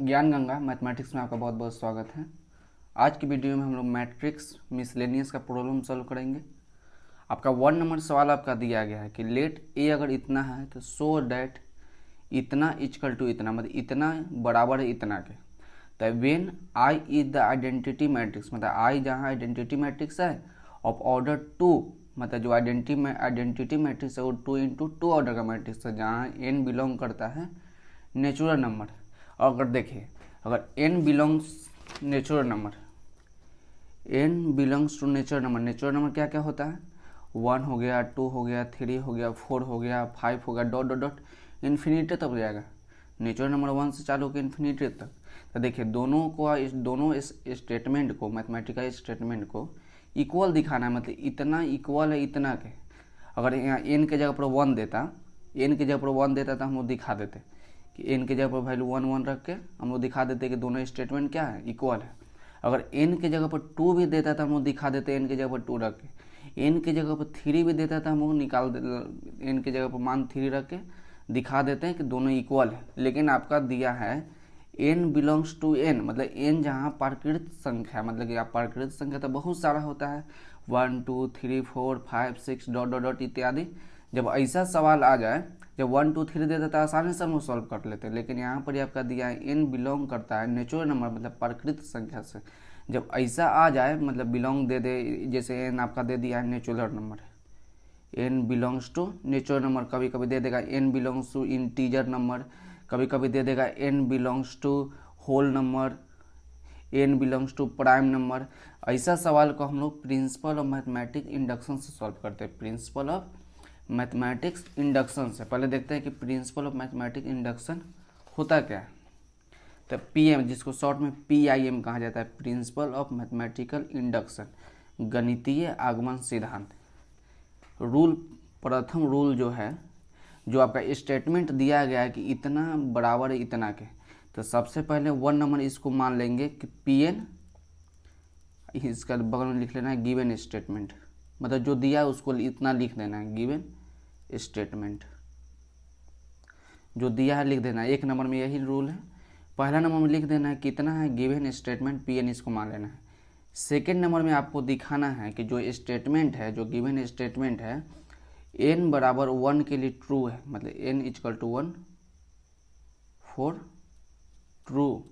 ज्ञान गंगा मैथमेटिक्स में आपका बहुत बहुत स्वागत है। आज की वीडियो में हम लोग मैट्रिक्स मिसलेनियस का प्रॉब्लम सॉल्व करेंगे। आपका 1 नंबर सवाल आपका दिया गया है कि लेट ए अगर इतना है तो सो डैट इतना इक्वल टू इतना, मतलब इतना बराबर है इतना के। तो when I is the identity matrix, मतलब आई जहाँ आइडेंटिटी मैट्रिक्स है ऑफ ऑर्डर 2, मतलब जो आइडेंटिटी मैट्रिक्स है वो 2 इंटू 2 ऑर्डर का मैट्रिक्स है जहाँ n बिलोंग करता है नेचुरल नंबर। और अगर देखिए अगर n belongs natural number, n belongs to natural number क्या क्या होता है, 1 हो गया, 2 हो गया, 3 हो गया, 4 हो गया, 5 हो गया, डॉट डॉट डॉट इन्फिनिटी तक जाएगा। नेचुरल नंबर 1 से चालू होकर इन्फिनिटी तक। तो देखिए दोनों इस स्टेटमेंट को, मैथमेटिकल स्टेटमेंट को इक्वल दिखाना है, मतलब इतना इक्वल है इतना के। अगर यहाँ n के जगह पर 1 देता, तो हम लोग दिखा देते कि n की जगह पर वैल्यू 1 1 रख के हम लोग दिखा देते कि दोनों स्टेटमेंट क्या है, इक्वल है। अगर n की जगह पर 2 भी देता था हम लोग दिखा देते n की जगह पर 2 रख के। n की जगह पर 3 भी देता था हम लोग n की जगह पर मान 3 रख के दिखा देते हैं कि दोनों इक्वल है। लेकिन आपका दिया है n बिलोंग्स टू n, मतलब n जहाँ प्राकृत संख्या, मतलब कि आप प्राकृत संख्या तो बहुत सारा होता है 1 2 3 4 5 6 डॉट डॉट डॉट इत्यादि। जब ऐसा सवाल आ जाए, जब 1 2 3 देता तो आसानी से हम लोग सॉल्व कर लेते हैं। लेकिन यहाँ पर आपका दिया है n बिलोंग करता है नेचुरल नंबर, मतलब प्राकृत संख्या से। जब ऐसा आ जाए, मतलब बिलोंग दे दे, जैसे n आपका दे दिया है natural number, n belongs to natural number, कभी कभी दे देगा n belongs to integer number, कभी कभी दे देगा n belongs to whole number, n belongs to prime number. ऐसा सवाल को हम लोग प्रिंसिपल ऑफ मैथमेटिक्स इंडक्शन से सॉल्व करते हैं। प्रिंसिपल ऑफ मैथमेटिक्स इंडक्शन से पहले देखते हैं कि प्रिंसिपल ऑफ मैथमेटिक्स इंडक्शन होता क्या है। तो पीएम, जिसको शॉर्ट में पीआईएम कहा जाता है, प्रिंसिपल ऑफ मैथमेटिकल इंडक्शन, गणितीय आगमन सिद्धांत। रूल, प्रथम रूल जो है, जो आपका स्टेटमेंट दिया गया है कि इतना बराबर है इतना के, तो सबसे पहले 1 नंबर इसको मान लेंगे कि पीएन, इसका बगल में लिख लेना है गिवन स्टेटमेंट, मतलब जो दिया है उसको इतना लिख देना है, गिवन स्टेटमेंट जो दिया है लिख देना है। 1 नंबर में यही रूल है। पहला नंबर में लिख देना है कितना है, गिवन स्टेटमेंट पीएन, इसको मान लेना है। सेकेंड नंबर में आपको दिखाना है कि जो स्टेटमेंट है, जो गिवन स्टेटमेंट है, n बराबर 1 के लिए ट्रू है, मतलब n equal to 1 for true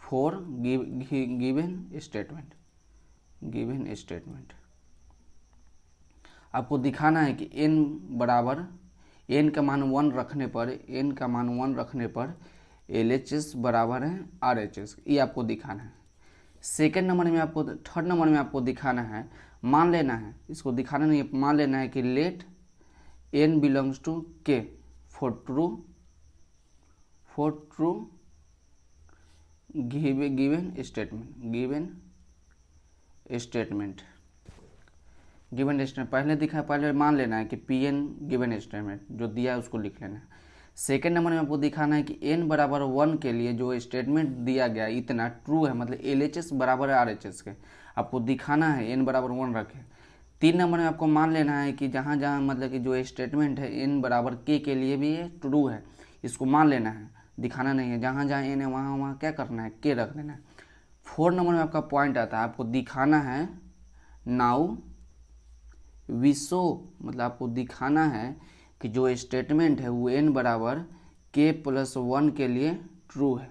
for given statement. आपको दिखाना है कि n बराबर, n का मान 1 रखने पर LHS बराबर है RHS, ये आपको दिखाना है। थर्ड नंबर में आपको दिखाना है, मान लेना है, इसको दिखाना नहीं है, मान लेना है कि let n belongs to k for true given statement पहले मान लेना है कि pn गिवन स्टेटमेंट जो दिया है उसको लिख लेना है। सेकेंड नंबर में आपको दिखाना है कि n बराबर 1 के लिए जो स्टेटमेंट दिया गया इतना ट्रू है, मतलब LHS बराबर है RHS के, आपको दिखाना है n बराबर 1 रखे। 3 नंबर में आपको मान लेना है कि जहाँ जहाँ मतलब कि जो स्टेटमेंट है n बराबर k के लिए भी ये ट्रू है, इसको मान लेना है, दिखाना नहीं है। जहाँ जहाँ n है वहाँ वहाँ क्या करना है, k रख देना है। 4 नंबर में आपका पॉइंट आता है, आपको दिखाना है नाउ वी शो, मतलब आपको दिखाना है कि जो स्टेटमेंट है वो n बराबर k प्लस 1 के लिए ट्रू है।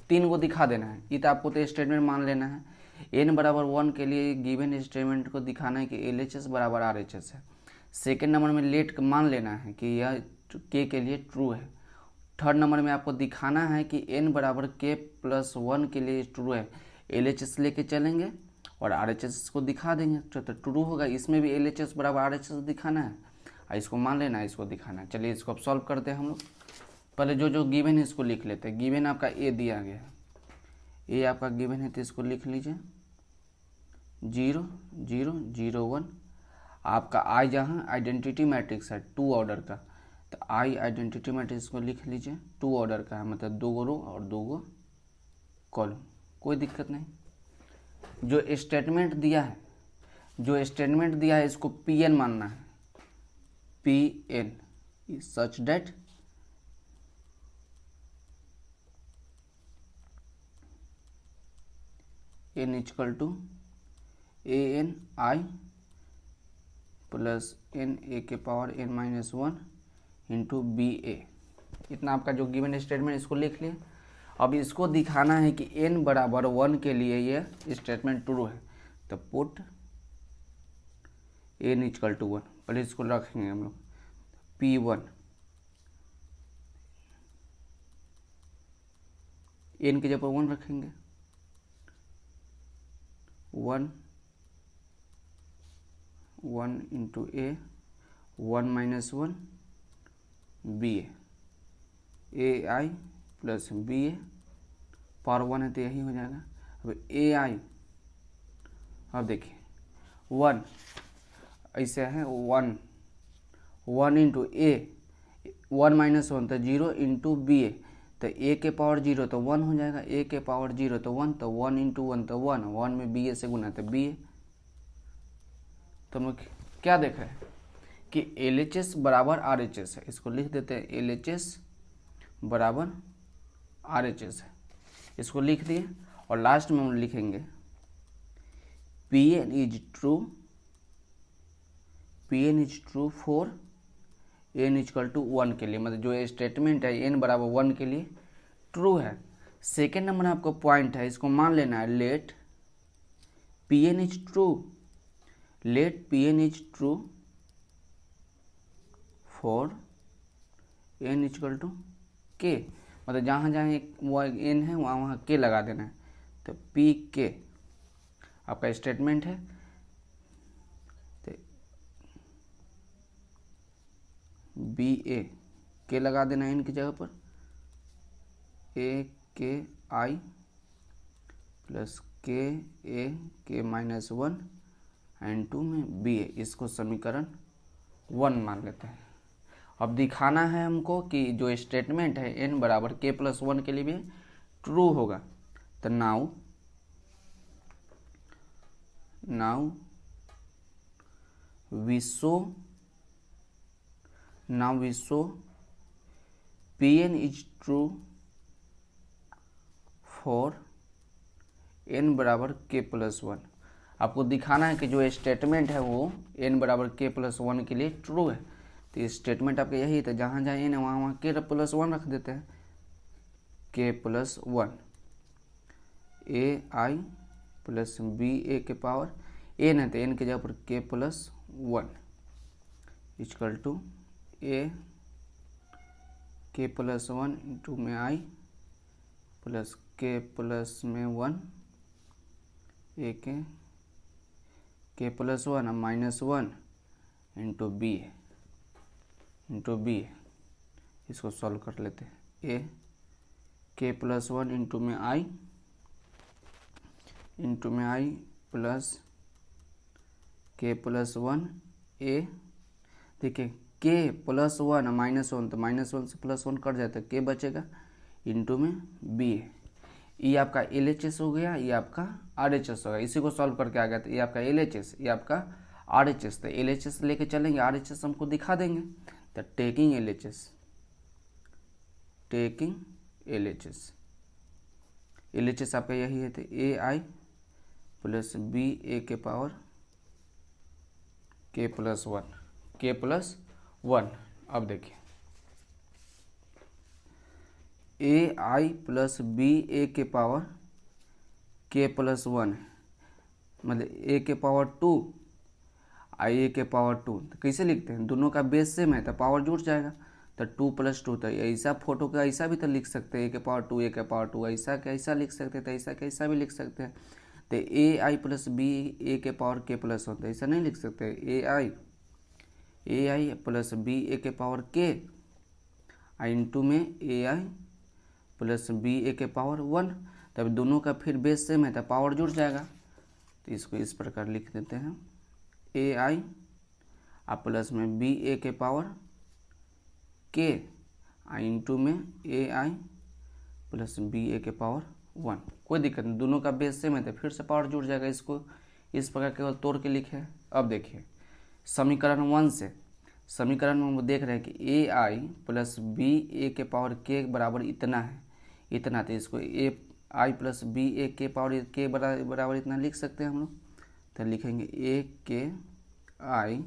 3 को दिखा देना है, ये तो आपको तो स्टेटमेंट मान लेना है। n बराबर 1 के लिए गिवन स्टेटमेंट को दिखाना है कि LHS बराबर RHS है। सेकेंड नंबर में लेट मान लेना है कि यह k के लिए ट्रू है। थर्ड नंबर में आपको दिखाना है कि n बराबर k प्लस 1 के लिए ट्रू है, LHS लेके चलेंगे और RHS को दिखा देंगे तो ट्रू होगा। इसमें भी LHS बराबर RHS दिखाना है, इसको मान लेना है, इसको दिखाना है। चलिए इसको अब सॉल्व करते हैं हम लोग। पहले जो गिवन है इसको लिख लेते हैं। गिवन आपका ए दिया गया है, ए आपका गिवन है तो इसको लिख लीजिए 0 0 0 1। आपका आई जहाँ आइडेंटिटी मैट्रिक्स है 2 ऑर्डर का, तो आई आइडेंटिटी मैट्रिक्स को लिख लीजिए 2 ऑर्डर का है, मतलब 2 रो और 2 कॉलम, कोई दिक्कत नहीं। जो स्टेटमेंट दिया है इसको pn मानना है, pn such that n equal to a n i plus n a के power n minus one into b a. इतना आपका जो गिवन स्टेटमेंट इसको लिख लिए। अब इसको दिखाना है कि n बराबर 1 के लिए ये स्टेटमेंट ट्रू है, तो पुट n इक्वल टू 1। पहले इसको रखेंगे हम लोग P1 n की जगह 1 रखेंगे, 1 इंटू ए 1 माइनस 1 बी ए आई प्लस बी ए पावर 1 है तो यही हो जाएगा। अब ए आई, अब देखिए 1 ऐसे है 1 इंटू ए 1 माइनस 1 तो 0 इंटू बी ए, तो ए के पावर 0 तो 1 हो जाएगा, ए के पावर 0 तो 1, तो 1 इंटू 1 तो 1 में बी ए से गुना तो बी ए। तो हम लोग क्या देखा है कि एल एच एस बराबर आर एच एस है। इसको लिख देते हैं एल एच एस बराबर आर एच एस है, इसको लिख दिए। और लास्ट में हम लिखेंगे P n is true for n equal to 1 के लिए, मतलब जो स्टेटमेंट है एन बराबर 1 के लिए ट्रू है। सेकेंड नंबर आपको पॉइंट है, इसको मान लेना है let P n is true for n equal to k, मतलब जहाँ जहाँ एक एन है वहाँ वहाँ के लगा देना है। तो पी के आपका स्टेटमेंट है, तो बी ए के लगा देना है एन की जगह पर, ए के आई प्लस के माइनस 1 एंड 2 में बी ए। इसको समीकरण 1 मान लेते हैं। अब दिखाना है हमको कि जो स्टेटमेंट है n बराबर k प्लस 1 के लिए भी ट्रू होगा। तो now we show Pn is true for n बराबर k प्लस 1। आपको दिखाना है कि जो स्टेटमेंट है वो n बराबर k प्लस 1 के लिए ट्रू है। तो ये स्टेटमेंट आपका यही है, तो जहाँ जहाँ एन है वहाँ वहाँ के प्लस 1 रख देते हैं, के प्लस 1 ए आई प्लस बी ए के पावर एन है तो एन के जगह पर के प्लस 1 इक्वल टू ए के प्लस 1 इंटू में आई प्लस के प्लस में 1 ए के प्लस 1 माइनस 1 इंटू बी इसको सॉल्व कर लेते हैं। ए के प्लस 1 इंटू में आई प्लस के प्लस 1 ए, देखिए के प्लस 1 माइनस 1 तो माइनस 1 से प्लस 1 कट जाता है, के बचेगा इंटू में बी ए। ये आपका एल एच एस हो गया, ये आपका आर एच एस होगा। इसी को सॉल्व करके आ गया, तो ये आपका एल एच एस, ये आपका आर एच एस। तो एल एच एस लेके चलेंगे, आर एच एस हमको दिखा देंगे। तो टेकिंग एल एच एस आपका यही है, तो ए आई प्लस बी ए के पावर के प्लस 1। अब देखिए ए आई प्लस बी ए के पावर के प्लस 1 है, मतलब ए के पावर 2 आई ए के पावर 2। तो कैसे लिखते हैं, दोनों का बेस सेम है तो पावर जुड़ जाएगा, तो 2 प्लस 2। तो ऐसा फोटो का ऐसा भी तो लिख सकते हैं, ए के पावर 2 ए के पावर 2, ऐसा कैसा लिख सकते हैं, तो ऐसा कैसा भी लिख सकते हैं। तो ए आई प्लस बी ए के पावर के प्लस 1, तो ऐसा नहीं लिख सकते, ए आई प्लस बी ए के पावर के इंटू में ए आई प्लस बी ए के पावर 1। तब दोनों का फिर बेस सेम है तो पावर जुड़ जाएगा। तो इसको इस प्रकार लिख देते हैं, ए आई प्लस में बी ए के पावर के इंटू में ए आई प्लस बी ए के पावर 1। कोई दिक्कत नहीं, दोनों का बेस सेम है तो फिर से पावर जुड़ जाएगा। इसको इस प्रकार केवल तोड़ के लिखे। अब देखिए समीकरण 1 से, समीकरण में हम देख रहे हैं कि ए आई प्लस बी ए के पावर के बराबर इतना है, इतना। तो इसको ए आई प्लस बी ए के पावर के बराबर इतना लिख सकते हैं हम लोग। तो लिखेंगे ए के आई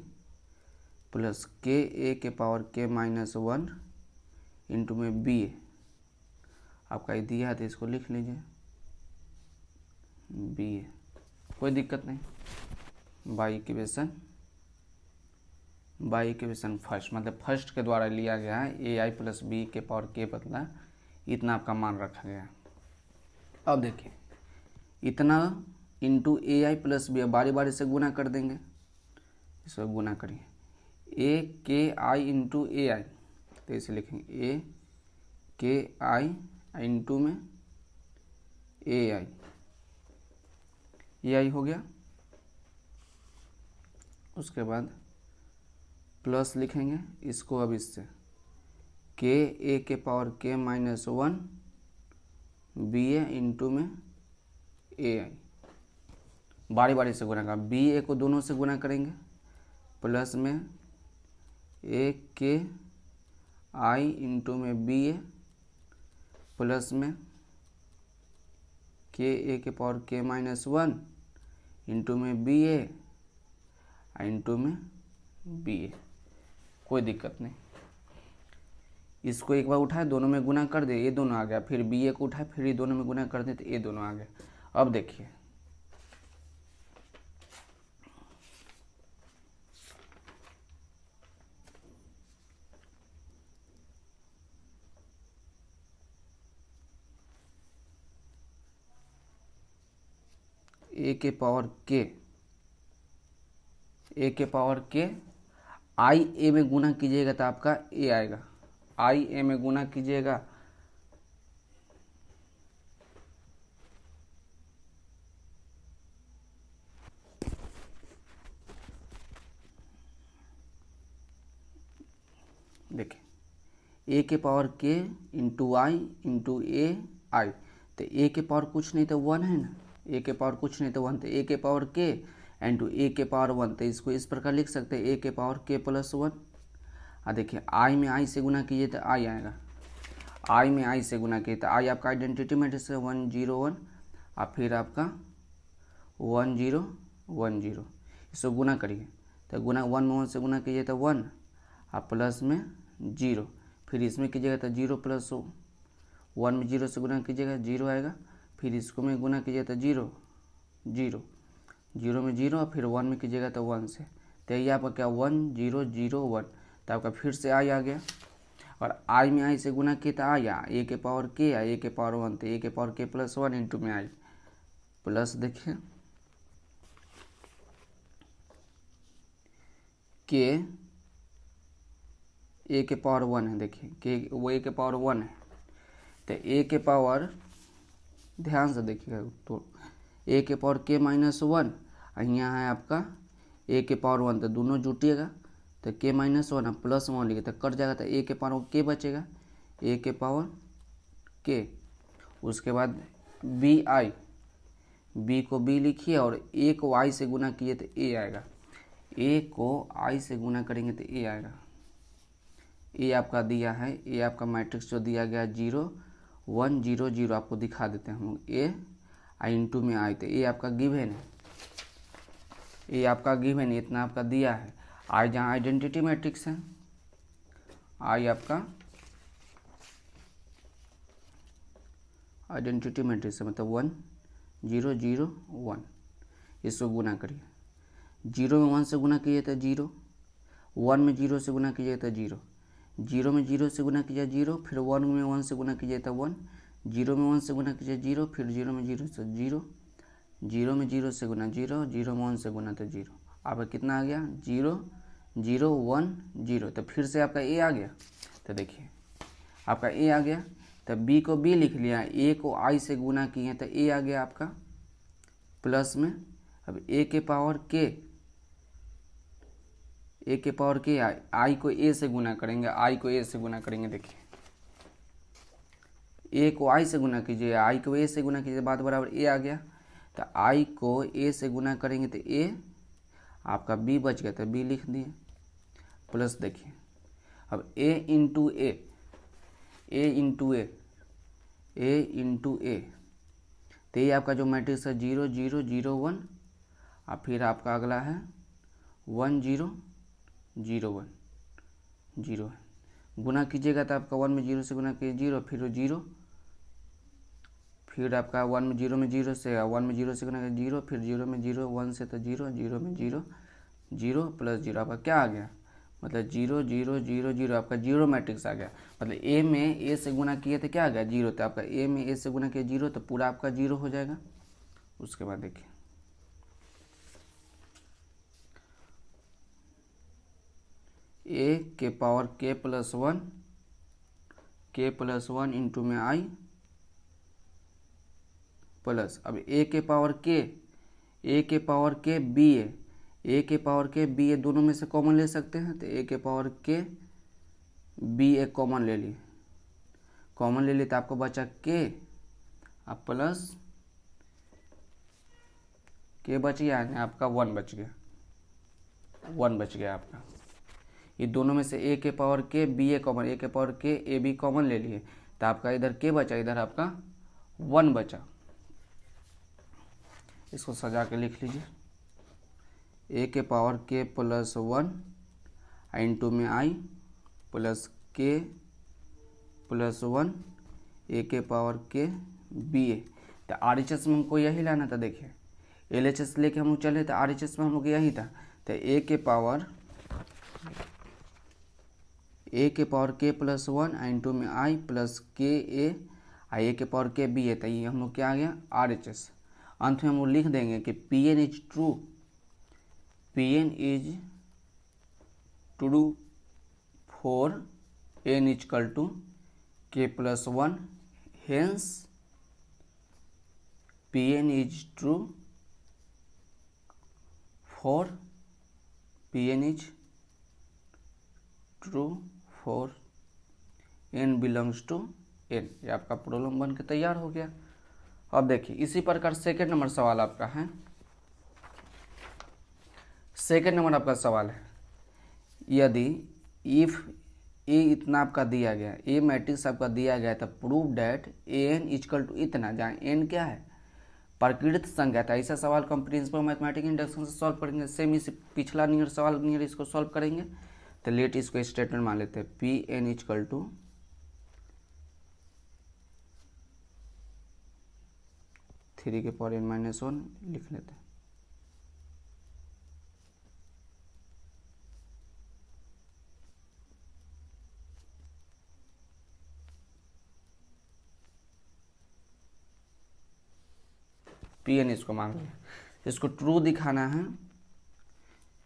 प्लस के ए के पावर के माइनस 1 इंटू में बी ए। आपका ये दिया है तो इसको लिख लीजिए बी ए, कोई दिक्कत नहीं। बाई इक्वेशन फर्स्ट, मतलब फर्स्ट के द्वारा लिया गया है। ए आई प्लस बी के पावर के बदला इतना आपका मान रखा गया। अब देखिए इतना इंटू ए आई प्लस बी, बारी बारी से गुना कर देंगे। इसको गुना करिए ए के आई इंटू ए आई, तो इसे लिखेंगे ए के आई इंटू में ए आई हो गया। उसके बाद प्लस लिखेंगे इसको अब इससे के ए के पावर के माइनस 1 बी ए इंटू में ए आई। बारी बारी से गुना करेंगे, बी ए को दोनों से गुना करेंगे, प्लस में ए के आई इंटू में बी ए प्लस में के ए के पावर के माइनस 1 इंटू में बी ए इंटू में बी ए। कोई दिक्कत नहीं। इसको एक बार उठाए दोनों में गुना कर दे, ये दोनों आ गया। फिर बी ए को उठाए फिर ये दोनों में गुना कर दे तो ये दोनों आ गया। अब देखिए ए के पावर के आई ए में गुना कीजिएगा तो आपका ए आएगा। आई ए में गुना कीजिएगा देखिए ए के पावर के इंटू आई इंटू ए आई, तो ए के पावर कुछ नहीं तो 1 है ना, ए के पावर कुछ नहीं तो 1, तो ए के पावर के इंटू ए के पावर 1, तो इसको इस प्रकार लिख सकते हैं ए के पावर के प्लस 1। और देखिए आई में आई से गुना कीजिए तो आई आएगा। आई में आई से गुना कीजिए तो आई आपका आइडेंटिटी मैट्रिक्स है 1 0 1 और फिर आपका 1 0 1 0। इसको गुना करिए तो गुना 1 में 1 से गुना कीजिए तो 1 और प्लस में 0, फिर इसमें कीजिएगा तो 0 प्लस 1 में 0 से गुना कीजिएगा 0 आएगा। फिर इसको में गुना कीजिए तो 0 0 0 में 0 और फिर 1 में कीजिएगा तो 1 से, तो ये आपका क्या 1 0 0 1, तो आपका फिर से आई आ गया। और आई में आई से गुना किया तो आया ए के पावर के ए के पावर 1, तो ए के पावर के प्लस 1 इंटू में आई प्लस देखिए के ए के पावर 1 है। देखिए के वो ए के पावर 1 है, तो ए के पावर ध्यान से देखिएगा तो ए के पावर के माइनस 1 यहाँ है आपका ए के पावर 1, तो दोनों जुटिएगा तो के माइनस 1 प्लस 1 लिखे तो कट जाएगा, तो ए के पावर के बचेगा ए के पावर के। उसके बाद बी आई, बी को बी लिखिए और ए को आई से गुना किए तो ए आएगा। ए को आई से गुना करेंगे तो ए आएगा। ए आपका दिया है, ए आपका मैट्रिक्स जो दिया गया 0 1 0 0 आपको दिखा देते हैं हम लोग। ए आई इंटू में आई, तो ए आपका गिवन है, ए आपका गिवन है, इतना आपका दिया है। आई जहाँ आइडेंटिटी मैट्रिक्स है, आई आपका आइडेंटिटी मैट्रिक्स है, मतलब 1 0 0 1। इसको गुना करिए, 0 में 1 से गुना कीजिए तो 0, 1 में 0 से गुना कीजिए तो 0, 0 में 0 से गुना कीजिए 0, फिर 1 में 1 से गुना कीजिए तो 1, 0 में 1 से गुना कीजिए 0, फिर 0 में 0 से 0, 0 में 0 से गुना 0, 0 में 1 से गुना तो 0। आपका कितना आ गया 0 0 1 0, तो फिर से आपका ए आ गया। तो देखिए आपका ए आ गया, तो बी को बी लिख लिया, ए को आई से गुना किए तो ए आ गया आपका प्लस में। अब ए के पावर के, ए के पावर के आई को ए से गुना करेंगे, आई को ए से गुना करेंगे। देखिए ए को आई से गुना कीजिए, आई को ए से गुना कीजिए, बात बराबर ए आ गया। तो आई को ए से गुना करेंगे तो ए आपका बी बच गया, तो बी लिख दिए प्लस। देखिए अब ए इंटू ए, ए इंटू ए, ए इंटू ए, तो ये आपका जो मैट्रिक्स है 0 0 0 1 और फिर आपका अगला है 1 0 0 1 0 है। गुना कीजिएगा तो आपका 1 में 0 से गुना कीजिए 0, फिर 0, फिर आपका 1 में 0 से 1 में 0 से गुना कीजिए 0, फिर 0 में 0 1 से तो 0 0 में 0 0 प्लस 0 आपका क्या आ गया, मतलब 0 0 0 0 आपका जीरो मैट्रिक्स आ गया। मतलब ए में ए से गुना किए तो क्या आ गया 0, तो आपका ए में ए से गुना किया 0 तो पूरा आपका 0 हो जाएगा। उसके बाद देखिए ए के पावर k प्लस 1 इंटू में आई प्लस, अब ए के पावर k बी ए के पावर के बी ए दोनों में से कॉमन ले सकते हैं, तो ए के पावर के बी ए कॉमन ले लिए तो आपको बचा के अब प्लस के बच गया, यानी आपका 1 बच गया आपका। ये दोनों में से ए के पावर के बी ए कॉमन, ए के पावर के ए बी कॉमन ले लिए तो आपका इधर के बचा, इधर आपका 1 बचा। इसको सजा के लिख लीजिए, ए के पावर के प्लस 1 इंटू में आई प्लस के प्लस 1 ए के पावर के बी ए। तो आर एच एस में हमको यही लाना था। देखिए एल एच एस लेके हम लोग चले तो आर एच एस में हम लोग यही था, तो ए के पावर के प्लस 1 इंटू में आई प्लस के के पावर के बी ए, तो ये हम लोग क्या आ गया आर एच एस। अंत में हम लोग लिख देंगे कि P n is true for n equal to k plus 1, hence P n is true for n belongs to N. ये आपका प्रॉब्लम बन के तैयार हो गया। अब देखिए इसी प्रकार सेकंड नंबर सवाल आपका है। सेकंड नंबर आपका सवाल है, यदि इफ ए इतना आपका दिया गया, ए मैट्रिक्स आपका दिया गया था, prove that a n equal to इतना, जहाँ एन क्या है प्रकृत संख्या था। ऐसा सवाल को हम प्रिंसिपल मैथमेटिक्स इंडक्शन से सॉल्व करेंगे। सेम इसी पिछला नियर सवाल नियर इसको सॉल्व करेंगे। तो लेट इसको स्टेटमेंट मान लेते हैं, पी एन इजकल टू 3 के पावर n-1 लिख लेते हैं। पी एन इसको मान लिया, इसको ट्रू दिखाना है।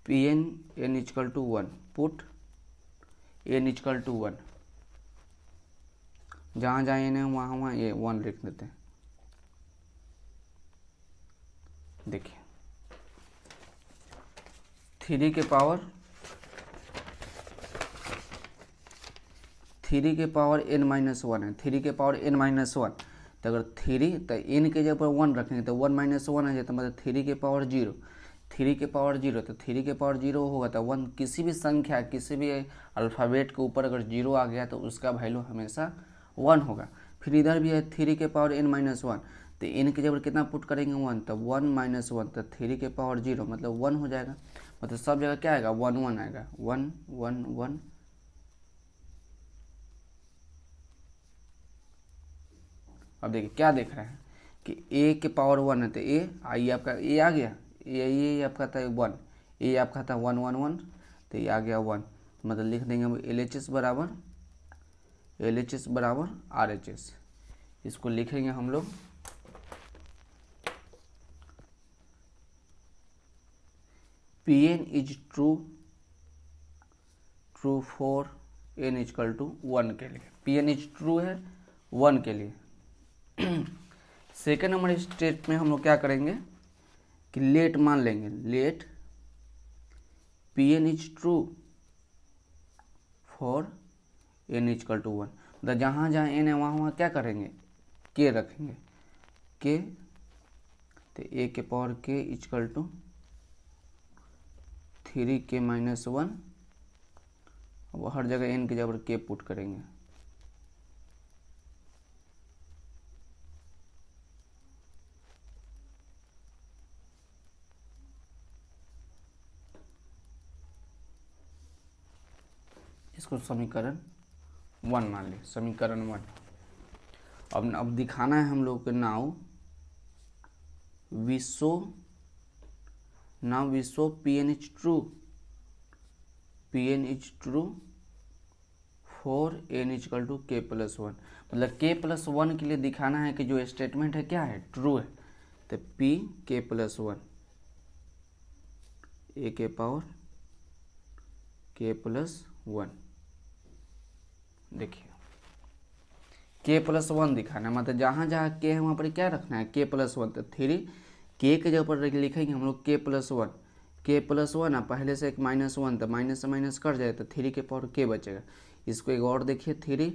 P n n equal to 1, put n equal to 1, जहाँ जहाँ एन है वहाँ ये 1 लिख देते हैं। देखिए 3 के पावर n-1 है, 3 के पावर n-1, तो अगर 3 तो n के जगह पर 1 रखेंगे तो 1-1 आ जाता, मतलब 3 के पावर 0, 3 के पावर 0, तो 3 के पावर 0 होगा तो 1, किसी भी संख्या किसी भी अल्फ़ाबेट के ऊपर अगर 0 आ गया तो उसका वैल्यू हमेशा 1 होगा। फिर इधर भी है 3 के पावर n-1, तो n के जगह कितना पुट करेंगे 1, तो 1-1, तो 3 के पावर 0 मतलब 1 हो जाएगा। मतलब सब जगह क्या आएगा 1-1 आएगा, 1-1-1। अब देखिए क्या देख रहे हैं कि a के पावर 1 है, तो a आई आपका a आ गया, ये आपका था 1, a आपका था 1-1-1, तो ये आ गया 1। मतलब लिख देंगे हम एल एच एस बराबर आर एच एस। इसको लिखेंगे हम लोग P n is true for n equal to 1 के लिए, पी एन इज ट्रू है 1 के लिए। सेकेंड नंबर स्टेट में हम लोग क्या करेंगे कि लेट मान लेंगे, let P n is true for n equal to 1, मतलब जहाँ जहाँ एन है वहाँ क्या करेंगे के रखेंगे, के, तो ए के पावर के इजकल टू 3k-1, वो हर जगह एन की जगह के पुट करेंगे। इसको समीकरण 1 मान लें, समीकरण 1। अब दिखाना है हम लोग को now we show Pn is true, Pn is true for n is equal to k plus 1। मतलब k plus 1 के लिए दिखाना है कि जो स्टेटमेंट है क्या है, ट्रू है। तो p k plus 1 a के पावर k plus 1, देखिए k plus 1 दिखाना है, मतलब जहाँ जहाँ k है वहाँ पर क्या रखना है, k plus 1। तो 3 k के जगह पर लिखेंगे हम लोग k plus 1, k plus 1 पहले से एक -1, तो माइनस से माइनस कट जाए तो 3 के पावर k बचेगा। इसको एक और देखिए, 3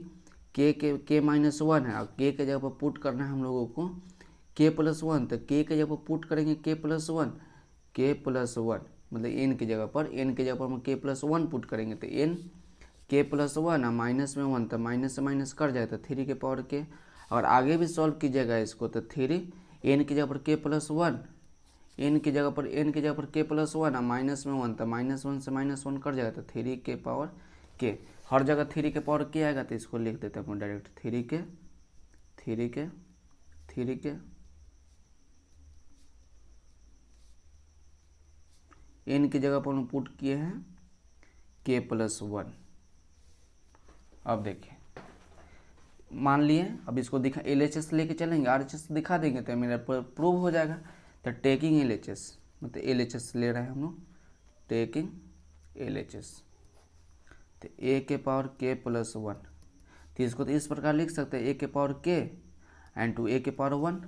k माइनस 1 है, और k के जगह पर पुट करना है हम लोगों को k plus 1। तो k के जगह पर पुट करेंगे k plus 1 मतलब n की जगह पर हम k plus 1 पुट करेंगे तो n k plus 1 और माइनस में 1, तो माइनस से माइनस कट जाए तो 3 के पावर k। और आगे भी सॉल्व कीजिएगा इसको, तो 3 n की जगह पर k plus 1, n की जगह पर k plus 1 और माइनस में 1, तो माइनस 1 से माइनस 1 कट जाएगा तो 3 के पावर k। हर जगह 3 के पावर k आएगा, तो इसको लिख देते हैं डायरेक्ट 3 के n की जगह पर हम पुट किए हैं k plus 1। अब देखिए मान लिए, अब इसको दिखा LHS लेके चलेंगे, RHS दिखा देंगे तो मेरा प्रूव हो जाएगा। तो टेकिंग LHS, मतलब LHS ले रहे हैं हम लोग, टेकिंग LHS, तो a के पावर k plus 1। तो इसको तो इस प्रकार लिख सकते हैं, a के power k and to a के पावर 1,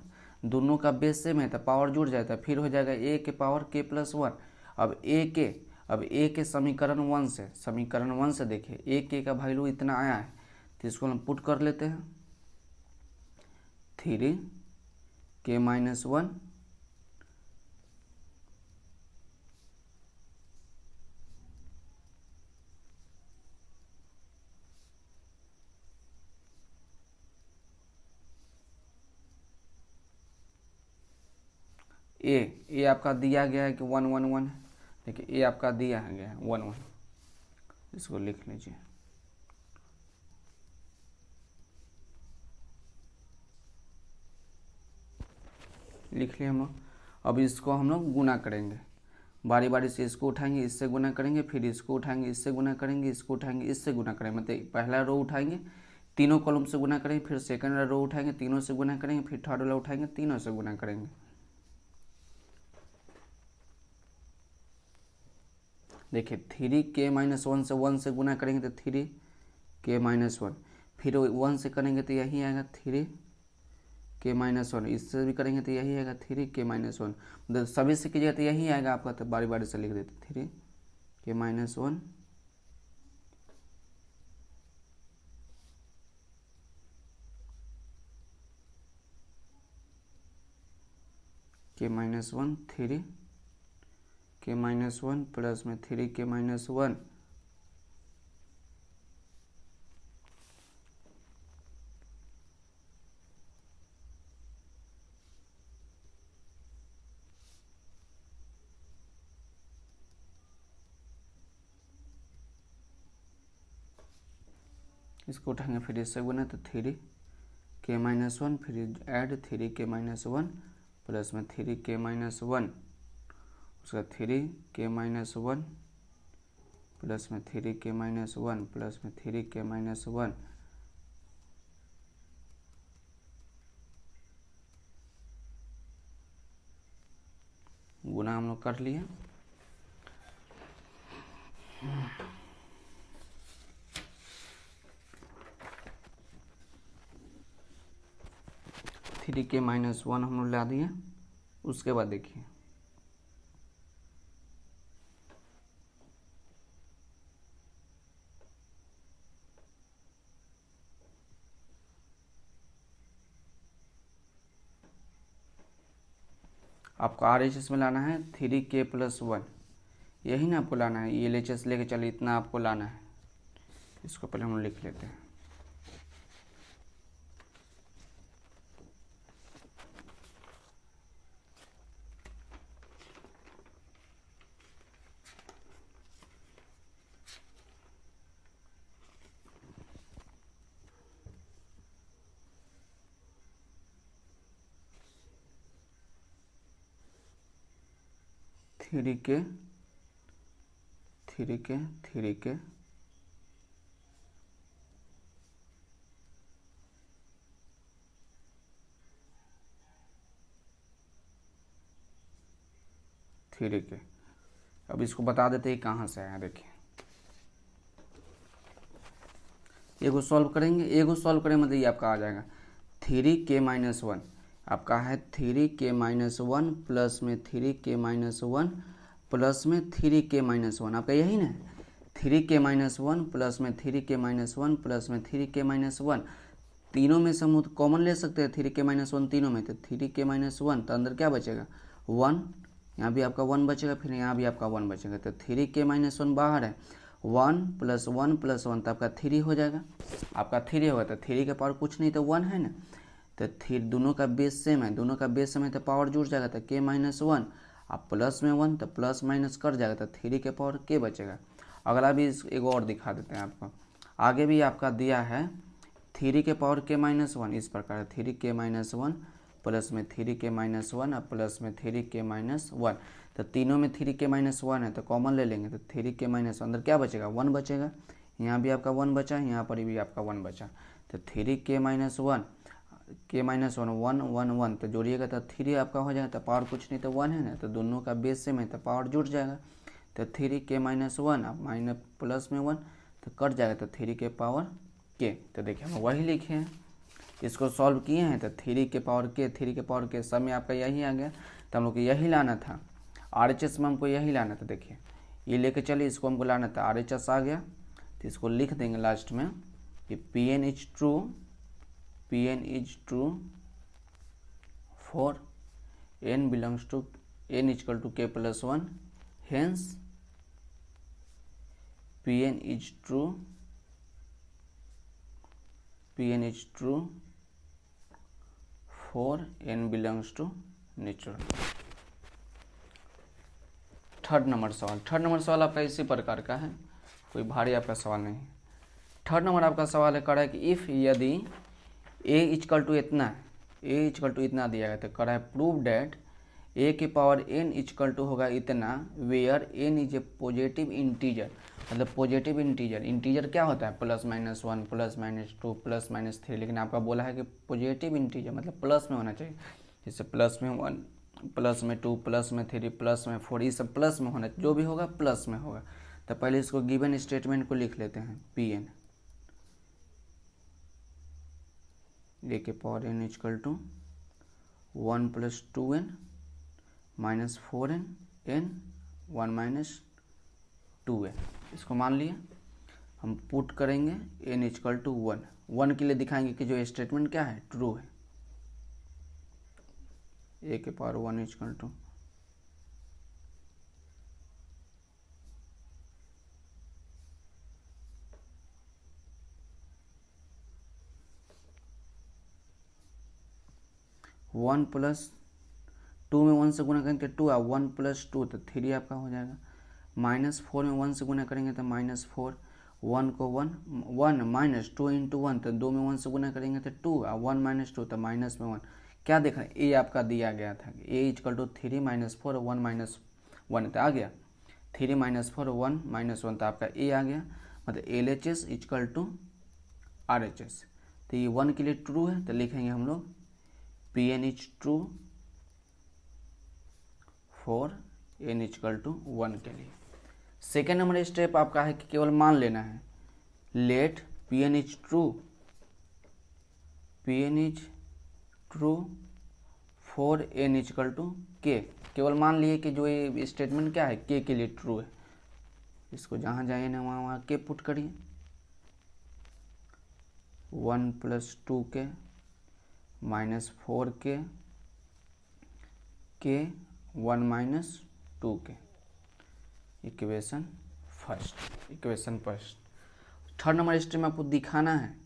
दोनों का बेस सेम है तो पावर जुड़ जाता है, फिर हो जाएगा a के पावर k plus 1। अब a के समीकरण 1 से देखिए a k का वैल्यू इतना आया है, तो इसको हम पुट कर लेते हैं 3 k minus 1 ए आपका दिया गया है कि 1 1 1 है। देखिए a आपका दिया गया है 1 1, इसको लिख लीजिए। लिख लिए हम लोग। अब इसको हम लोग गुना करेंगे, बारी बारी से इसको उठाएंगे, इससे गुना करेंगे, फिर इसको उठाएंगे, इससे गुना करेंगे, इसको उठाएंगे, इससे गुना करेंगे। मतलब पहला रो उठाएंगे, तीनों कॉलम से गुना करेंगे, फिर सेकंड वाला रो उठाएंगे, तीनों से गुना करेंगे, फिर थर्ड वाला उठाएंगे, तीनों से गुना करेंगे। देखिए 3 k minus 1 से 1 से गुना करेंगे तो 3 k minus 1, फिर 1 से करेंगे तो यही आएगा 3 k minus 1, इससे भी करेंगे तो यही आएगा 3 k minus 1। मतलब सभी से कीजिएगा तो यही आएगा आपका, तो बारी बारी से लिख देते 3 k minus 1 k minus 1 3 k minus 1 plus में 3 k minus 1 इसको उठाएंगे, फिर इससे गुना तो 3 k minus 1, फिर ऐड 3 k minus 1 प्लस में 3 k minus 1, उसका 3 k minus 1 प्लस में 3 k minus 1 प्लस में 3 k minus 1, गुना हम लोग कर लिए। थ्री के माइनस 1 हम लोग ला दिए। उसके बाद देखिए आपको RHS में लाना है 3 k plus 1, यही ना आपको लाना है। LHS लेके चलिए, इतना आपको लाना है। इसको पहले हम लिख लेते हैं। 3 के 3 के 3 के थ्री के। अब इसको बता देते हैं कहाँ से आया। देखिए एगो सॉल्व करेंगे, एगो सॉल्व करें मतलब ये आपका आ जाएगा 3k-1 आपका है 3k-1 प्लस में 3k-1 प्लस में 3k-1 आपका यही ना 3k-1 प्लस में 3k-1 प्लस में 3k-1 तीनों में से हम कॉमन ले सकते हैं 3k-1 तीनों में, तो 3k-1 तो अंदर क्या बचेगा 1, यहाँ भी आपका 1 बचेगा, फिर यहाँ भी आपका 1 बचेगा, तो 3k-1 बाहर है 1 + 1 + 1 तो आपका 3 हो जाएगा। आपका 3 होगा तो 3 के पावर कुछ नहीं तो 1 है ना, तो 3 दोनों का बेस सेम है, दोनों का बेस सेम है तो पावर जुड़ जाएगा, तो k-1 आप प्लस में 1 तो प्लस माइनस कर जाएगा, तो 3 के पावर k बचेगा। अगला भी एक और दिखा देते हैं आपको। आगे भी आपका दिया है 3 के पावर k-1 इस प्रकार 3k-1 प्लस में 3k-1 और प्लस में 3k-1 तो तीनों में 3k-1 है तो कॉमन ले लेंगे, तो 3k- अंदर क्या बचेगा 1 बचेगा, यहाँ भी आपका 1 बचा, यहाँ पर भी आपका 1 बचा, तो 3k-1 1 1 1 तो जोड़िएगा तो 3 आपका हो जाएगा, तो पावर कुछ नहीं तो 1 है ना, तो दोनों का बेस सेम है तो पावर जुड़ जाएगा, तो 3k-1 अब माइनस प्लस में 1 तो कट जाएगा, तो 3 के पावर k। तो देखिए हम वही लिखे हैं, इसको सॉल्व किए हैं, तो 3 के पावर k सब में आपका यही आ गया, तो हम लोग को यही लाना था, RHS में हमको यही लाना था। देखिए ये लेके चलिए, इसको हमको लाना था, RHS आ गया तो इसको लिख देंगे लास्ट में कि Pn is true for n belongs to n = k+1 hence Pn is true for n belongs to natural. Third number सवाल आपका इसी प्रकार का है, कोई भारी आपका सवाल नहीं है। थर्ड नंबर आपका सवाल है, करा है कि इफ़ यदि a = इतना है, a = इतना दिया गया, तो करा है प्रूव डैट a के पावर n = होगा इतना where n is a positive integer. मतलब पॉजिटिव इंटीजर क्या होता है +-1 +-2 +-3, लेकिन आपका बोला है कि पॉजिटिव इंटीजर मतलब प्लस में होना चाहिए, जैसे प्लस में 1 प्लस में 2 प्लस में 3 प्लस में 4 ये सब प्लस में होना, जो भी होगा प्लस में होगा। तो पहले इसको गिवन स्टेटमेंट को लिख लेते हैं, Pn a के power n = 1 + 2n - 4n n 1 - 2n। इसको मान लिए हम पुट करेंगे n = 1 के लिए दिखाएंगे कि जो स्टेटमेंट क्या है ट्रू है, a के पावर 1 = 1 + 2 में 1 से गुना करेंगे तो 2 1 + 2 तो 3 आपका हो जाएगा, -4 में 1 से गुना करेंगे तो -4 1 को 1 1 - 2 × 1 तो 2 में 1 से गुना करेंगे तो 2 1 - 2 तो माइनस में 1। क्या देख रहे हैं, ए आपका दिया गया था a = 3 - 4 1 - 1 तो आ गया 3 - 4 1 - 1 तो आपका a आ गया, मतलब LHS = RHS। तो ये 1 के लिए ट्रू है, तो लिखेंगे हम लोग Pn is true for n = 1 के लिए। सेकेंड नंबर स्टेप आपका है कि केवल मान लेना है, let Pn is true for n = k। केवल मान लिए कि जो ये स्टेटमेंट क्या है k के लिए ट्रू है, इसको जहाँ जाइए ना वहाँ k पुट करिए, 1 + 2k - 4k k 1 - 2k। Equation first. Third number step में आपको दिखाना है,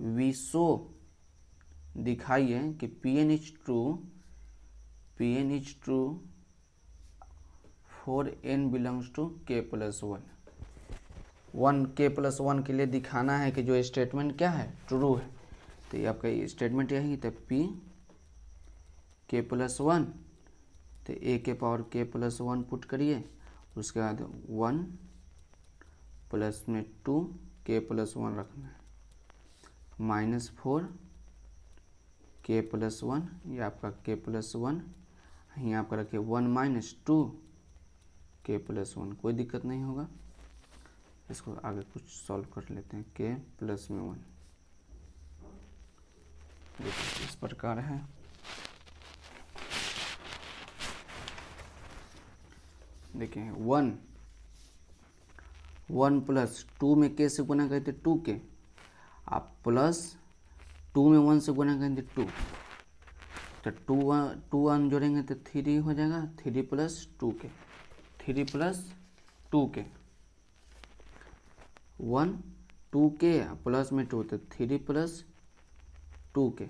विशो दिखाइए कि Pn is true for n belongs to k+1। 1k+1 के लिए दिखाना है कि जो स्टेटमेंट क्या है ट्रू है, तो ये आपका स्टेटमेंट यही, तो p k+1 तो ए के पावर के प्लस 1 पुट करिए, उसके बाद 1 प्लस में 2 के प्लस 1 रखना है, -4 के प्लस 1, ये आपका के प्लस 1, यहाँ आपका रखिए 1 माइनस 2 के प्लस 1, कोई दिक्कत नहीं होगा। इसको आगे कुछ सॉल्व कर लेते हैं। के प्लस में 1 देखिए इस प्रकार है। देखिए 1 प्लस 2 में के से गुना करते 2 के, आप प्लस 2 में 1 से गुना करेंगे 2, तो 2 1 जोड़ेंगे तो 3 हो जाएगा, 3 प्लस 2 के, 3 प्लस 2 के, 1 2 के प्लस में 2 तो 3 प्लस 2 के,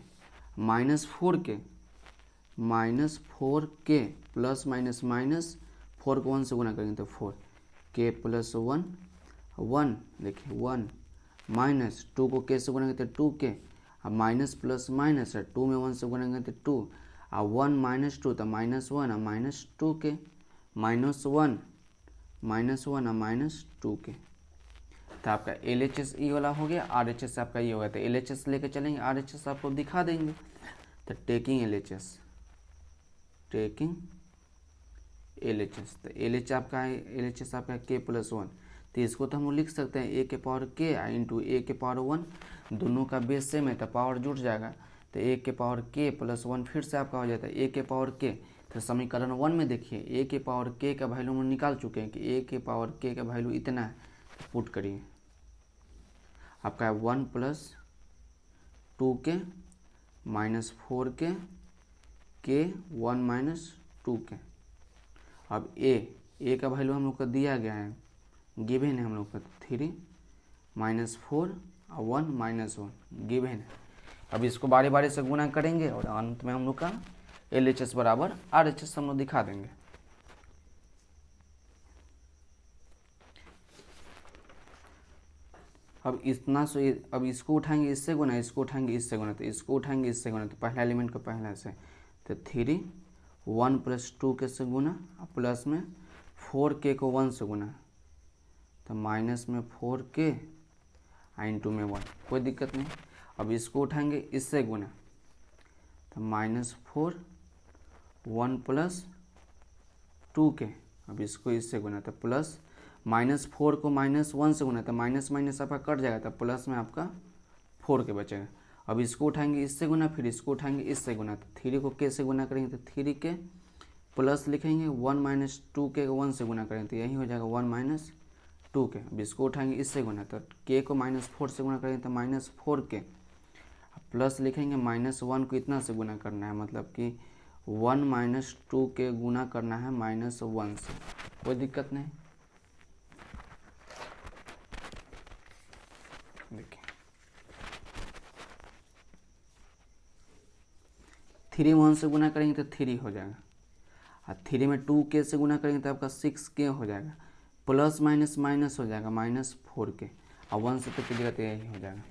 -4 के, -4 के प्लस माइनस माइनस 4 को 1 से गुना करेंगे तो 4 के प्लस 1 1, देखिए 1 माइनस 2 को के से गुना करते 2 के, अब माइनस प्लस माइनस है, 2 में 1 से गुना करते 2, अब 1 माइनस 2 तो -1, अब -2 के, -1 अब -2 के, तो आपका LHS ये वाला हो गया, RHS आपका ये होगा। तो LHS लेके चलेंगे, RHS आपको दिखा देंगे। तो टेकिंग LHS, तो LHS आपका के प्लस 1, तो इसको तो हम लिख सकते हैं ए के पावर के इंटू ए के पावर 1, दोनों का बेस सेम है तो पावर जुड़ जाएगा। तो ए के पावर के प्लस 1 फिर से आपका हो जाता है ए के पावर के। तो समीकरण 1 में देखिए ए के पावर के का वैल्यू हम निकाल चुके हैं कि ए के पावर के का वैल्यू इतना है, तो पुट करिए, आपका है 1 प्लस 2 के -4 के 1 माइनस 2 के। अब ए का वैल्यू हम लोग को दिया गया है, गिवन है हम लोग का 3 -4 और 1 -1 गिवन है। अब इसको बारी बारी से गुना करेंगे और अंत में हम लोग का LHS बराबर RHS हम लोग दिखा देंगे। अब इतना से अब इसको उठाएंगे इससे गुना, इसको उठाएंगे इससे गुना, तो इसको उठाएंगे इससे गुना, तो पहला एलिमेंट को पहला से, तो 3 1 प्लस 2 के से गुना, प्लस में 4 के को 1 से गुना, तो माइनस में 4 के इंटू में 1, कोई दिक्कत नहीं। अब इसको उठाएंगे इससे गुना, तो -4 1 प्लस 2 के, अब इसको इससे गुना, तो प्लस -4 को -1 से गुना, तो माइनस माइनस आपका कट जाएगा, तो प्लस में आपका 4 के बचेगा। अब इसको उठाएंगे इससे गुना, फिर इसको उठाएंगे इससे गुना, तो 3 को के से गुना करेंगे तो 3 के प्लस लिखेंगे 1 माइनस 2 के 1 से गुना करेंगे तो यही हो जाएगा 1 माइनस 2 के। अब इसको उठाएंगे इससे गुना, तो के को -4 से गुना करेंगे तो -4 के, प्लस लिखेंगे -1 को इतना से गुना करना है, मतलब कि 1 माइनस 2 के गुना करना है -1 से, कोई दिक्कत नहीं। देखिए 3 1 से गुना करेंगे तो 3 हो जाएगा, और 3 में 2 के से गुना करेंगे तो आपका 6 के हो जाएगा, प्लस माइनस माइनस हो जाएगा -4 के, और 1 से तो कीजिएगा तो यही हो जाएगा।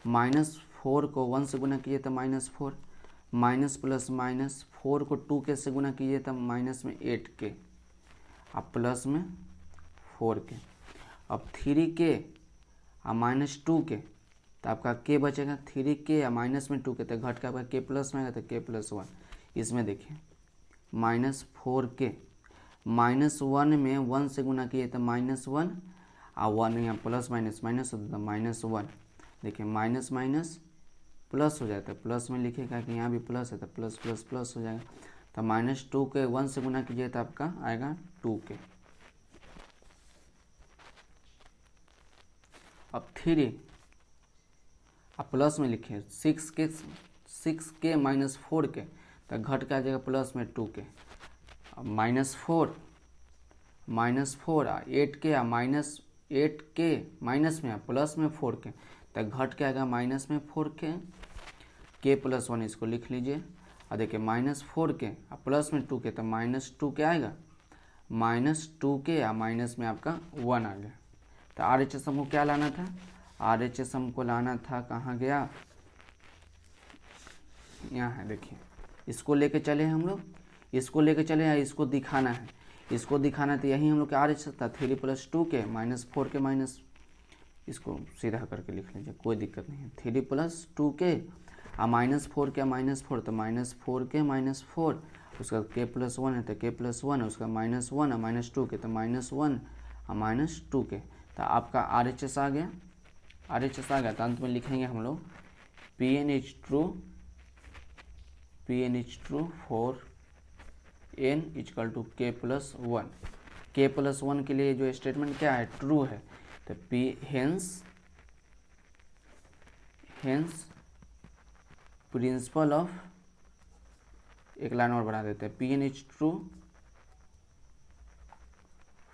-4 को 1 से गुना कीजिए तो -4, माइनस प्लस माइनस 4 को 2 के से गुना कीजिए तो माइनस में 8 के, अब प्लस में 4 के, अब 3 के और -2 के, तो आपका के बचेगा 3 के या माइनस में 2 के, तो घट के आपका के प्लस में आएगा तो के प्लस 1। इसमें देखिए -4 के, -1 में 1 से गुना किए तो -1 और 1 यहाँ प्लस माइनस माइनस होता है -1। देखिए माइनस माइनस प्लस हो जाता है, प्लस में लिखेगा कि यहाँ भी प्लस है तो प्लस प्लस प्लस हो जाएगा, तो -2 के 1 से गुना कीजिए तो आपका आएगा 2 के। अब 3 अब प्लस में लिखिए 6 के -4 के, तो घट के आ जाएगा प्लस में 2 के, अब -4 8 के या -8 के माइनस में प्लस में 4 के, तो घट के आएगा माइनस में 4 के प्लस 1, इसको लिख लीजिए। और देखिए -4 के प्लस में 2 के, तो -2 के आएगा, -2 के या माइनस में आपका 1 आ गया। तो RHS हमको क्या लाना था, RHS हमको लाना था, कहाँ गया, यहाँ है देखिए, इसको लेके चले हम लोग, इसको लेके चले या इसको दिखाना है, इसको दिखाना है तो यही हम लोग क्या RHS था 3 + 2k - 4k माइनस, इसको सीधा करके लिख लीजिए, कोई दिक्कत नहीं है। 3 + 2k और -4k -4 तो -4k - 4, उसका k + 1 है तो k + 1 है, उसका -1 और -2k तो -1 और -2k। तो आपका RHS आ गया, RHS आ गया तो अंत में लिखेंगे हम लोग Pn is true for n = k + 1। k + 1 के लिए जो स्टेटमेंट क्या है, ट्रू है, तो P हेंस प्रिंसिपल ऑफ, एक लाइन और बना देते हैं, Pn is true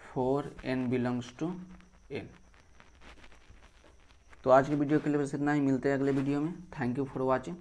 for n belongs to n। तो आज की वीडियो के लिए बस इतना ही, मिलते हैं अगले वीडियो में। Thank you for watching.